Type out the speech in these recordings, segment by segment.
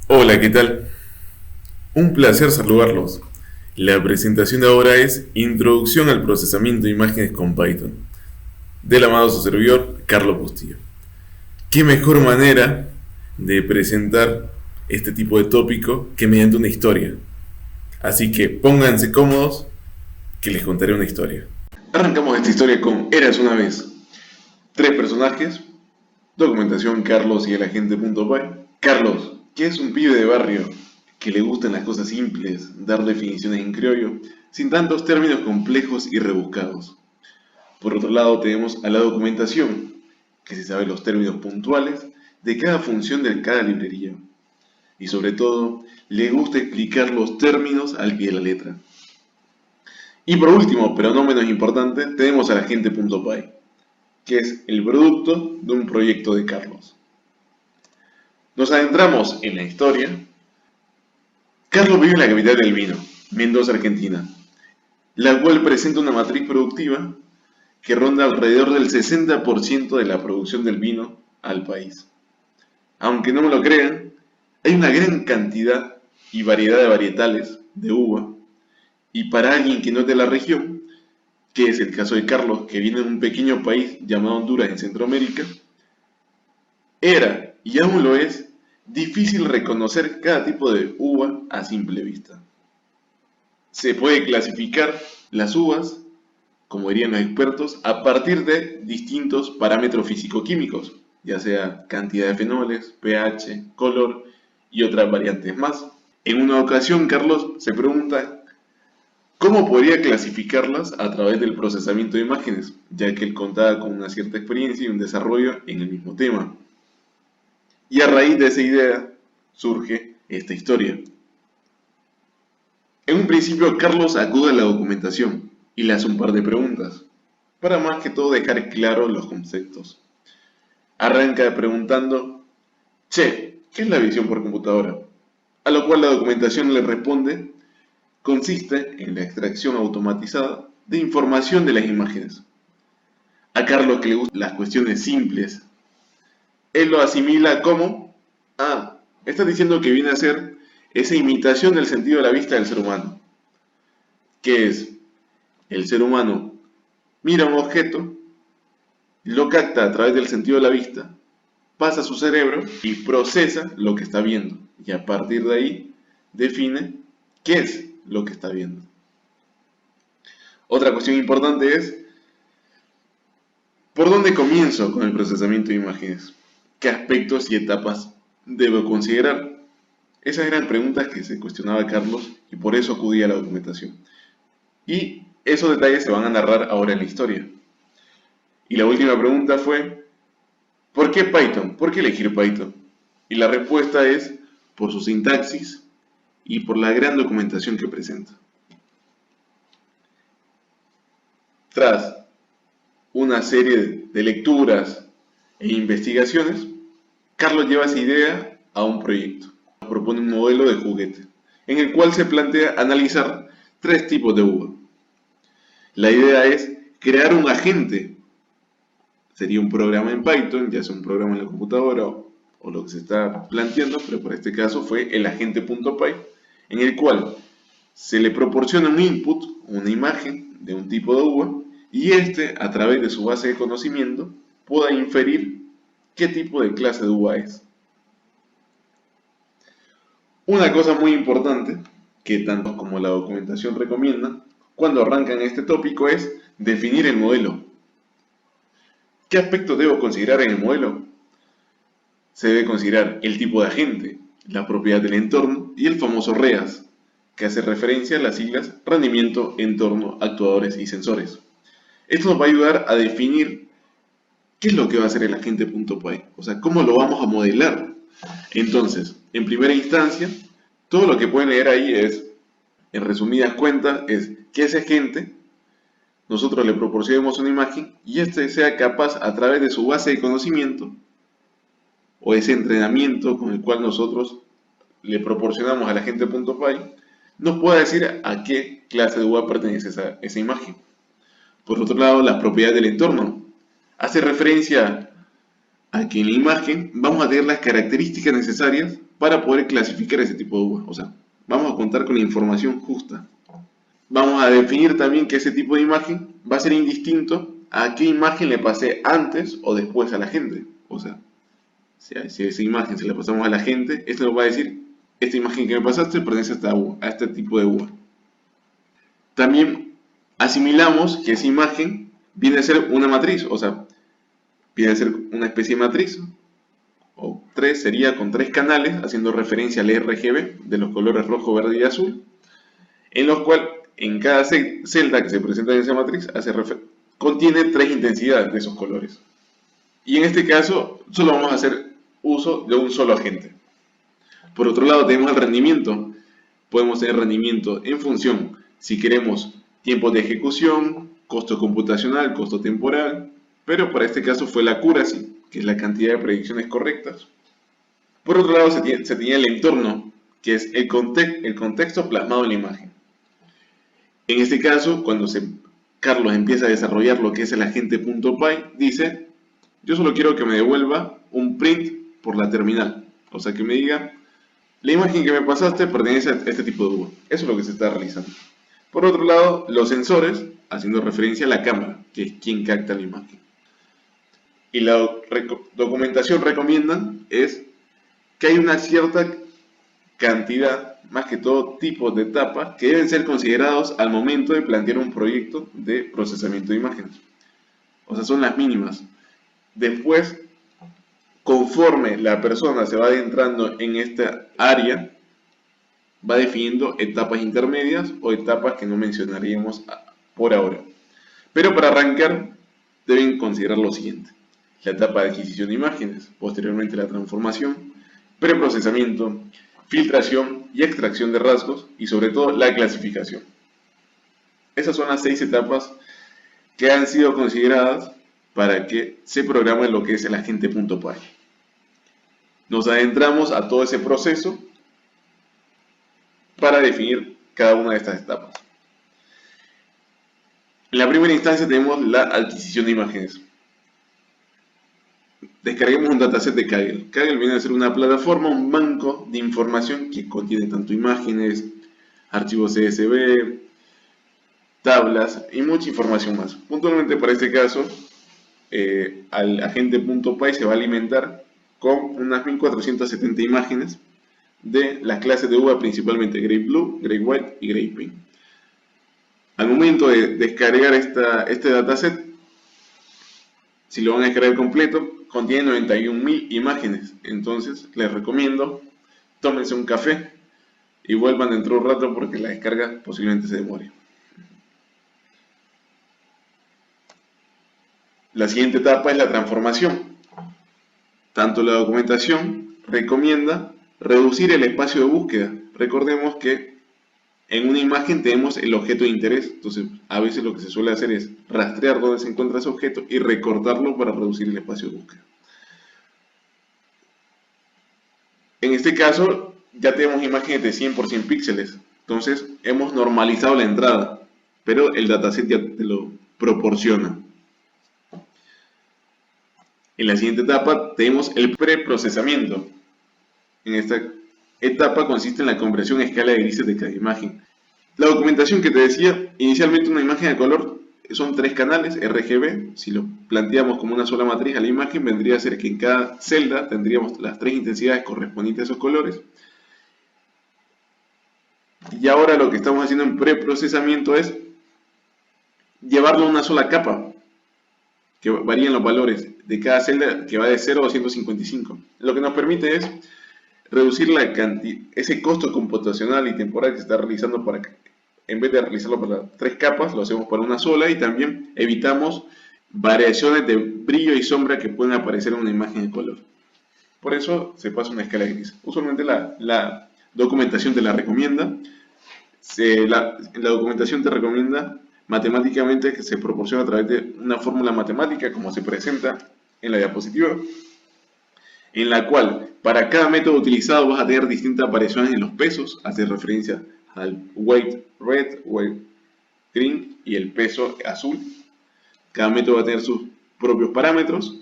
Hola, ¿qué tal? Un placer saludarlos. La presentación de ahora es Introducción al procesamiento de imágenes con Python, del amado su servidor, Carlos Bustillo. ¿Qué mejor manera de presentar este tipo de tópico que mediante una historia? Así que pónganse cómodos, que les contaré una historia. Arrancamos esta historia con Eras una vez. 3 personajes, documentación Carlos y el agente.py. Carlos, que es un pibe de barrio que le gustan las cosas simples, dar definiciones en criollo, sin tantos términos complejos y rebuscados. Por otro lado tenemos a la documentación, que se sabe los términos puntuales de cada función de cada librería. Y sobre todo, le gusta explicar los términos al pie de la letra. Y por último, pero no menos importante, tenemos al agente.py, que es el producto de un proyecto de Carlos. Nos adentramos en la historia. Carlos vive en la capital del vino, Mendoza, Argentina, la cual presenta una matriz productiva que ronda alrededor del 60% de la producción del vino al país. Aunque no me lo crean, hay una gran cantidad y variedad de varietales de uva, y para alguien que no es de la región, que es el caso de Carlos, que viene de un pequeño país llamado Honduras en Centroamérica, era, y aún lo es, difícil reconocer cada tipo de uva a simple vista. Se puede clasificar las uvas, como dirían los expertos, a partir de distintos parámetros físico-químicos, ya sea cantidad de fenoles, pH, color y otras variantes más. En una ocasión, Carlos se pregunta cómo podría clasificarlas a través del procesamiento de imágenes, ya que él contaba con una cierta experiencia y un desarrollo en el mismo tema. Y a raíz de esa idea surge esta historia. En un principio, Carlos acude a la documentación y le hace un par de preguntas, para más que todo dejar claros los conceptos. Arranca preguntando, che, ¿qué es la visión por computadora? A lo cual la documentación le responde, consiste en la extracción automatizada de información de las imágenes. A Carlos que le gustan las cuestiones simples, él lo asimila como, estás diciendo que viene a ser esa imitación del sentido de la vista del ser humano, que es, el ser humano mira un objeto, lo capta a través del sentido de la vista, pasa a su cerebro y procesa lo que está viendo. Y a partir de ahí define qué es lo que está viendo. Otra cuestión importante es, ¿por dónde comienzo con el procesamiento de imágenes? ¿Qué aspectos y etapas debo considerar? Esas eran preguntas que se cuestionaba Carlos y por eso acudía a la documentación. Y esos detalles se van a narrar ahora en la historia. Y la última pregunta fue, ¿por qué Python? ¿Por qué elegir Python? Y la respuesta es por su sintaxis y por la gran documentación que presenta. Tras una serie de lecturas e investigaciones, Carlos lleva esa idea a un proyecto. Propone un modelo de juguete, en el cual se plantea analizar 3 tipos de uva. La idea es crear un agente. Sería un programa en Python, ya sea un programa en la computadora o lo que se está planteando, pero por este caso fue el agente.py, en el cual se le proporciona un input, una imagen de un tipo de uva, y este, a través de su base de conocimiento, pueda inferir qué tipo de clase de uva es. Una cosa muy importante, que tanto como la documentación recomienda, cuando arrancan este tópico es definir el modelo. ¿Qué aspectos debo considerar en el modelo? Se debe considerar el tipo de agente, la propiedad del entorno y el famoso REAS, que hace referencia a las siglas rendimiento, entorno, actuadores y sensores. Esto nos va a ayudar a definir qué es lo que va a hacer el agente.py, o sea, cómo lo vamos a modelar. Entonces, en primera instancia, todo lo que pueden leer ahí es, en resumidas cuentas, es que ese agente, nosotros le proporcionemos una imagen y éste sea capaz a través de su base de conocimiento o ese entrenamiento con el cual nosotros le proporcionamos al agente.py, nos puede decir a qué clase de UA pertenece esa imagen. Por otro lado, las propiedades del entorno. Hace referencia a que en la imagen vamos a tener las características necesarias para poder clasificar ese tipo de UA. O sea, vamos a contar con la información justa. Vamos a definir también que ese tipo de imagen va a ser indistinto a qué imagen le pasé antes o después a la gente. O sea, si esa imagen se la pasamos a la gente, esto nos va a decir, esta imagen que me pasaste pertenece a este tipo de UA. También asimilamos que esa imagen viene a ser una matriz, o sea, viene a ser una especie de matriz, o 3 sería con 3 canales, haciendo referencia al RGB de los colores rojo, verde y azul, en los cuales en cada celda que se presenta en esa matriz contiene 3 intensidades de esos colores. Y en este caso solo vamos a hacer uso de un solo agente. Por otro lado tenemos el rendimiento. Podemos tener rendimiento en función, si queremos, tiempo de ejecución, costo computacional, costo temporal, pero para este caso fue la accuracy, que es la cantidad de predicciones correctas. Por otro lado se tenía el entorno, que es el contexto plasmado en la imagen. En este caso, cuando Carlos empieza a desarrollar lo que es el agente.py, dice, yo solo quiero que me devuelva un print por la terminal. O sea, que me diga, la imagen que me pasaste pertenece a este tipo de UA. Eso es lo que se está realizando. Por otro lado, los sensores, haciendo referencia a la cámara, que es quien capta la imagen. Y la documentación recomienda es que hay una cierta cantidad, más que todo tipos de etapas, que deben ser considerados al momento de plantear un proyecto de procesamiento de imágenes. O sea, son las mínimas. Después, conforme la persona se va adentrando en esta área, va definiendo etapas intermedias o etapas que no mencionaríamos por ahora. Pero para arrancar, deben considerar lo siguiente: la etapa de adquisición de imágenes, posteriormente la transformación, preprocesamiento, filtración y extracción de rasgos y sobre todo la clasificación. Esas son las 6 etapas que han sido consideradas para que se programe lo que es el agente.py. Nos adentramos a todo ese proceso para definir cada una de estas etapas. En la primera instancia tenemos la adquisición de imágenes. Descarguemos un dataset de Kaggle. Kaggle viene a ser una plataforma, un banco de información que contiene tanto imágenes, archivos CSV, tablas y mucha información más. Puntualmente para este caso, al agente.py se va a alimentar con unas 1470 imágenes de las clases de UVA, principalmente Gray Blue, Gray White y Gray Pink. Al momento de descargar este dataset, si lo van a descargar completo, contiene 91.000 imágenes. Entonces les recomiendo, tómense un café y vuelvan dentro de un rato porque la descarga posiblemente se demore. La siguiente etapa es la transformación. Tanto la documentación recomienda reducir el espacio de búsqueda. Recordemos que en una imagen tenemos el objeto de interés, entonces a veces lo que se suele hacer es rastrear dónde se encuentra ese objeto y recortarlo para reducir el espacio de búsqueda. En este caso ya tenemos imágenes de 100 por 100 píxeles, entonces hemos normalizado la entrada, pero el dataset ya te lo proporciona. En la siguiente etapa tenemos el preprocesamiento. En esta etapa consiste en la conversión a escala de grises de cada imagen. La documentación que te decía, inicialmente una imagen de color son 3 canales RGB. Si lo planteamos como una sola matriz a la imagen, vendría a ser que en cada celda tendríamos las 3 intensidades correspondientes a esos colores. Y ahora lo que estamos haciendo en preprocesamiento es llevarlo a una sola capa, que varían los valores de cada celda, que va de 0 a 255. Lo que nos permite es reducir ese costo computacional y temporal que se está realizando para que, en vez de realizarlo para 3 capas, lo hacemos para una sola, y también evitamos variaciones de brillo y sombra que pueden aparecer en una imagen de color. Por eso se pasa una escala gris. Usualmente la documentación te la recomienda. La documentación te recomienda matemáticamente que se proporciona a través de una fórmula matemática como se presenta en la diapositiva, en la cual Para cada método utilizado vas a tener distintas variaciones en los pesos, hace referencia al weight red, weight green y el peso azul. Cada método va a tener sus propios parámetros.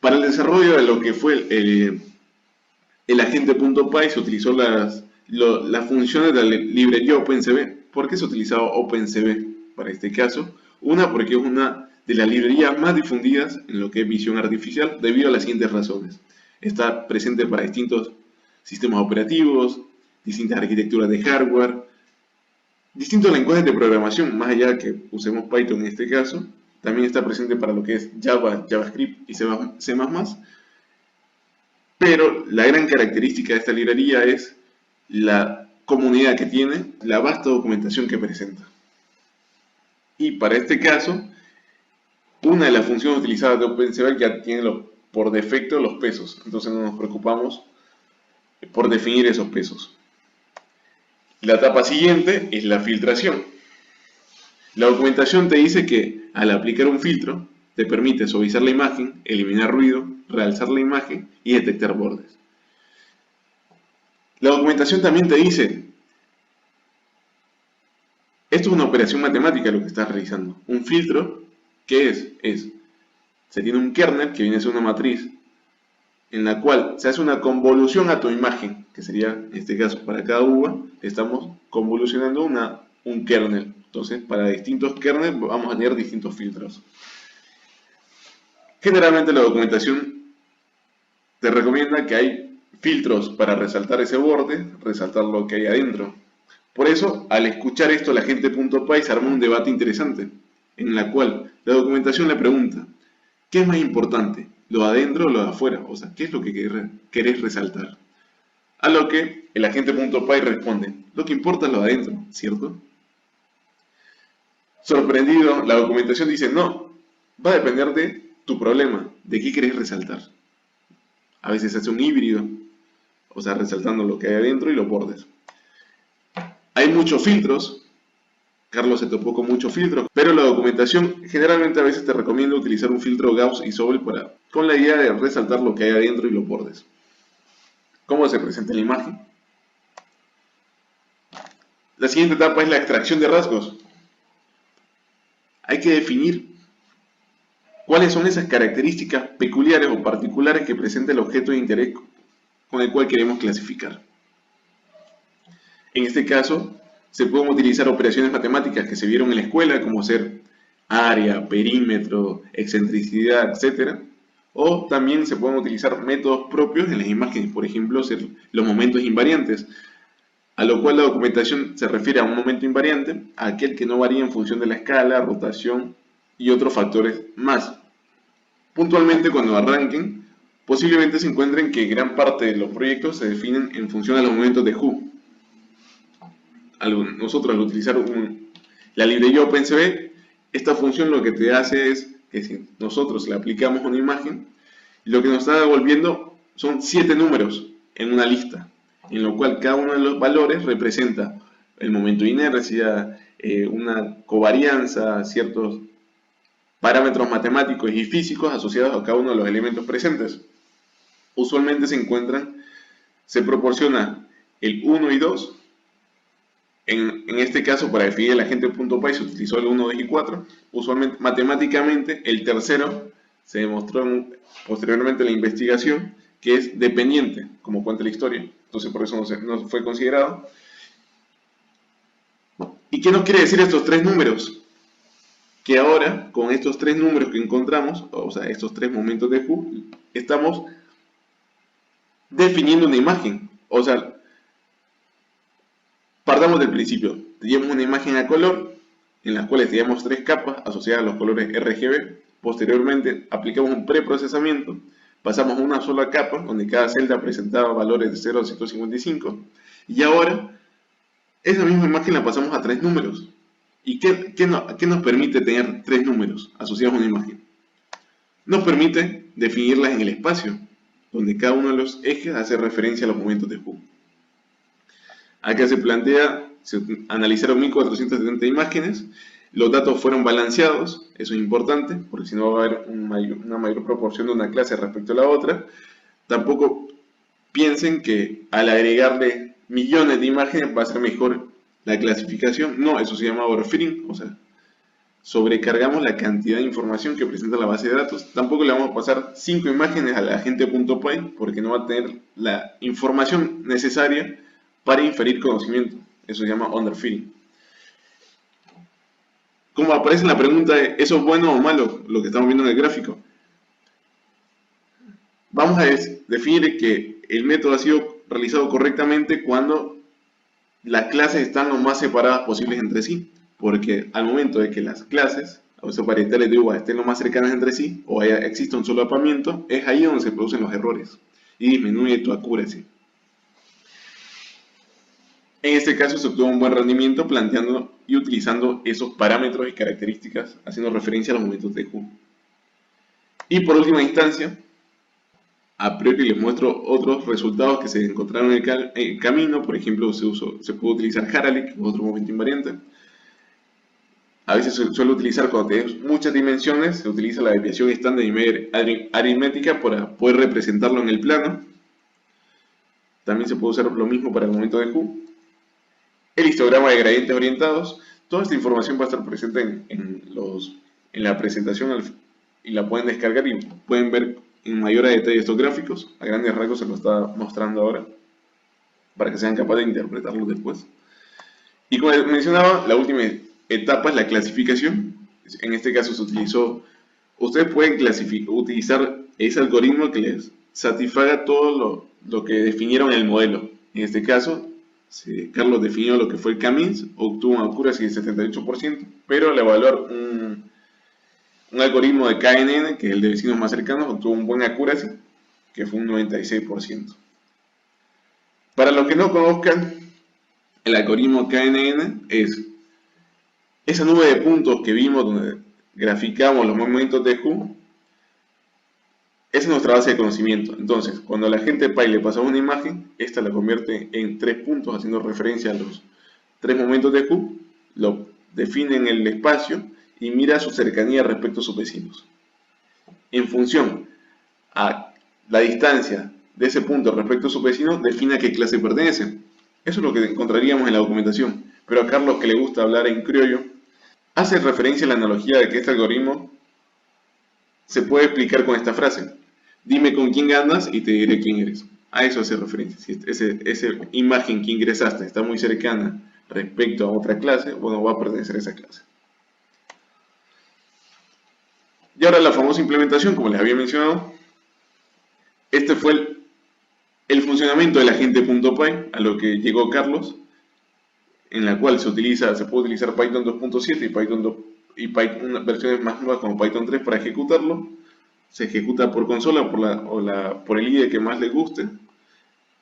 Para el desarrollo de lo que fue el agente.py se utilizó las funciones de la librería OpenCV. ¿Por qué se utilizaba OpenCV para este caso? Una, porque es una de las librerías más difundidas en lo que es visión artificial debido a las siguientes razones. Está presente para distintos sistemas operativos, distintas arquitecturas de hardware, distintos lenguajes de programación, más allá que usemos Python en este caso. También está presente para lo que es Java, JavaScript y C++. Pero la gran característica de esta librería es la comunidad que tiene, la vasta documentación que presenta. Y para este caso, una de las funciones utilizadas de OpenCV ya tiene por defecto los pesos, entonces no nos preocupamos por definir esos pesos. La etapa siguiente es la filtración. La documentación te dice que al aplicar un filtro te permite suavizar la imagen, eliminar ruido, realzar la imagen y detectar bordes. La documentación también te dice, esto es una operación matemática lo que estás realizando. Un filtro, ¿qué es? Se tiene un kernel que viene a ser una matriz en la cual se hace una convolución a tu imagen, que sería, en este caso, para cada uva, estamos convolucionando un kernel. Entonces, para distintos kernels vamos a tener distintos filtros. Generalmente la documentación te recomienda que hay filtros para resaltar ese borde, resaltar lo que hay adentro. Por eso, al escuchar esto, la gente.py se arma un debate interesante, en la cual la documentación le pregunta, ¿qué es más importante? ¿Lo de adentro o lo de afuera? O sea, ¿qué es lo que querés resaltar? A lo que el agente.py responde, lo que importa es lo de adentro, ¿cierto? Sorprendido, la documentación dice, no, va a depender de tu problema, de qué querés resaltar. A veces se hace un híbrido, o sea, resaltando lo que hay adentro y los bordes. Hay muchos filtros, Carlos se topó con muchos filtros, pero la documentación generalmente a veces te recomienda utilizar un filtro Gauss y Sobel con la idea de resaltar lo que hay adentro y los bordes. ¿Cómo se presenta la imagen? La siguiente etapa es la extracción de rasgos. Hay que definir cuáles son esas características peculiares o particulares que presenta el objeto de interés con el cual queremos clasificar. En este caso, se pueden utilizar operaciones matemáticas que se vieron en la escuela, como ser área, perímetro, excentricidad, etc. O también se pueden utilizar métodos propios en las imágenes, por ejemplo, ser los momentos invariantes, a lo cual la documentación se refiere a un momento invariante, a aquel que no varía en función de la escala, rotación y otros factores más. Puntualmente, cuando arranquen, posiblemente se encuentren que gran parte de los proyectos se definen en función de los momentos de Who. Nosotros al utilizar la librería OpenCV, esta función lo que te hace es que si nosotros le aplicamos una imagen, lo que nos está devolviendo son 7 números en una lista, en lo cual cada uno de los valores representa el momento de inercia, una covarianza, ciertos parámetros matemáticos y físicos asociados a cada uno de los elementos presentes. Usualmente se proporciona el 1 y 2. En este caso, para definir el agente.py se utilizó el 1, 2 y 4. Usualmente, matemáticamente, el tercero se demostró posteriormente en la investigación que es dependiente, como cuenta la historia. Entonces, por eso no fue considerado. ¿Y qué nos quiere decir estos 3 números? Que ahora, con estos 3 números que encontramos, o sea, estos 3 momentos de Who, estamos definiendo una imagen. O sea, partamos del principio. Teníamos una imagen a color, en las cuales teníamos 3 capas asociadas a los colores RGB. Posteriormente, aplicamos un preprocesamiento, pasamos a una sola capa, donde cada celda presentaba valores de 0 a 155. Y ahora, esa misma imagen la pasamos a 3 números. ¿Y qué nos permite tener 3 números asociados a una imagen? Nos permite definirlas en el espacio, donde cada uno de los ejes hace referencia a los momentos de Who. Acá se analizaron 1470 imágenes, los datos fueron balanceados, eso es importante, porque si no va a haber una mayor proporción de una clase respecto a la otra. Tampoco piensen que al agregarle millones de imágenes va a ser mejor la clasificación. No, eso se llama overfitting, o sea, sobrecargamos la cantidad de información que presenta la base de datos. Tampoco le vamos a pasar 5 imágenes a la gente.py porque no va a tener la información necesaria para inferir conocimiento. Eso se llama underfitting. Como aparece en la pregunta de ¿eso es bueno o malo? Lo que estamos viendo en el gráfico. Vamos a definir que el método ha sido realizado correctamente cuando las clases están lo más separadas posibles entre sí, porque al momento de que las clases, o esos parietales de uva, estén lo más cercanas entre sí, o exista un solapamiento, es ahí donde se producen los errores y disminuye tu accuracy. En este caso se obtuvo un buen rendimiento planteando y utilizando esos parámetros y características, haciendo referencia a los momentos de Q. Y por última instancia, a priori les muestro otros resultados que se encontraron en el camino. Por ejemplo, se puede utilizar Haralick, que es otro momento invariante. A veces se suele utilizar cuando tenemos muchas dimensiones, se utiliza la desviación estándar y media aritmética para poder representarlo en el plano. También se puede usar lo mismo para el momento de Q. El histograma de gradientes orientados. Toda esta información va a estar presente en la presentación y la pueden descargar y pueden ver en mayor detalle estos gráficos. A grandes rasgos se lo está mostrando ahora para que sean capaces de interpretarlos después. Y como les mencionaba, la última etapa es la clasificación. En este caso se utilizó, ustedes pueden utilizar ese algoritmo que les satisfaga todo lo que definieron en el modelo. En este caso, Carlos definió lo que fue el K-means, obtuvo una accuracy de 78%, pero al evaluar un algoritmo de KNN, que es el de vecinos más cercanos, obtuvo un buen accuracy, que fue un 96%. Para los que no conozcan, el algoritmo KNN es esa nube de puntos que vimos donde graficamos los momentos de Q. Esa es nuestra base de conocimiento. Entonces, cuando la gente PI le pasa una imagen, esta la convierte en 3 puntos, haciendo referencia a los 3 momentos de Q, lo define en el espacio y mira su cercanía respecto a sus vecinos. En función a la distancia de ese punto respecto a sus vecinos, define a qué clase pertenece. Eso es lo que encontraríamos en la documentación. Pero a Carlos, que le gusta hablar en criollo, hace referencia a la analogía de que este algoritmo se puede explicar con esta frase: dime con quién andas y te diré quién eres. A eso hace referencia. Si esa imagen que ingresaste está muy cercana respecto a otra clase, bueno, va a pertenecer a esa clase. Y ahora la famosa implementación, como les había mencionado. Este fue el funcionamiento del agente.py a lo que llegó Carlos, en la cual se puede utilizar Python 2.7 y Python versiones más nuevas como Python 3 para ejecutarlo. Se ejecuta por consola o por el IDE que más les guste.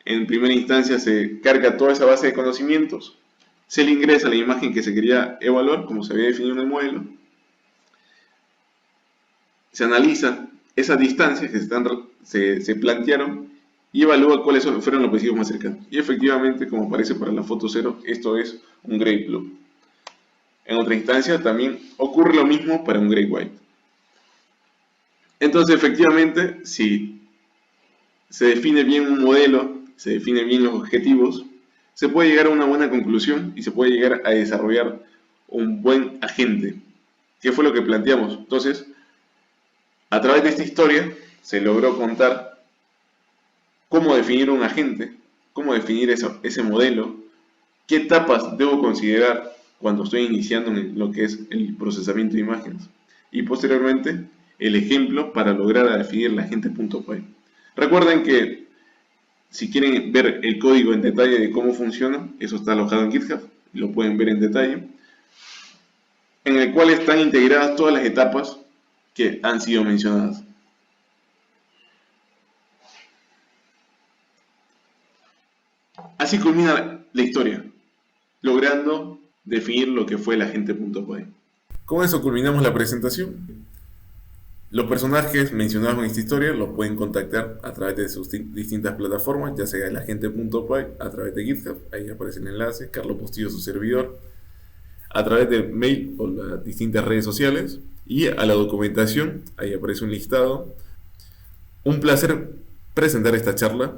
En primera instancia se carga toda esa base de conocimientos, se le ingresa la imagen que se quería evaluar, como se había definido en el modelo, se analiza esas distancias que se plantearon y evalúa cuáles fueron los vecinos más cercanos. Y efectivamente, como aparece para la foto 0, esto es un Great Blue. En otra instancia también ocurre lo mismo para un Great White. Entonces, efectivamente, si se define bien un modelo, se define bien los objetivos, se puede llegar a una buena conclusión y se puede llegar a desarrollar un buen agente, que fue lo que planteamos. Entonces, a través de esta historia se logró contar cómo definir un agente, cómo definir ese modelo, qué etapas debo considerar cuando estoy iniciando en lo que es el procesamiento de imágenes, y posteriormente el ejemplo para lograr definir la agente.py. Recuerden que si quieren ver el código en detalle de cómo funciona, eso está alojado en GitHub, lo pueden ver en detalle, en el cual están integradas todas las etapas que han sido mencionadas. Así culmina la historia, logrando definir lo que fue el agente.py. Con eso culminamos la presentación. Los personajes mencionados en esta historia los pueden contactar a través de sus distintas plataformas, ya sea el agente.py, a través de GitHub, ahí aparece el enlace, Carlos Bustillo, su servidor. a través de mail o las distintas redes sociales y a la documentación, ahí aparece un listado. Un placer presentar esta charla.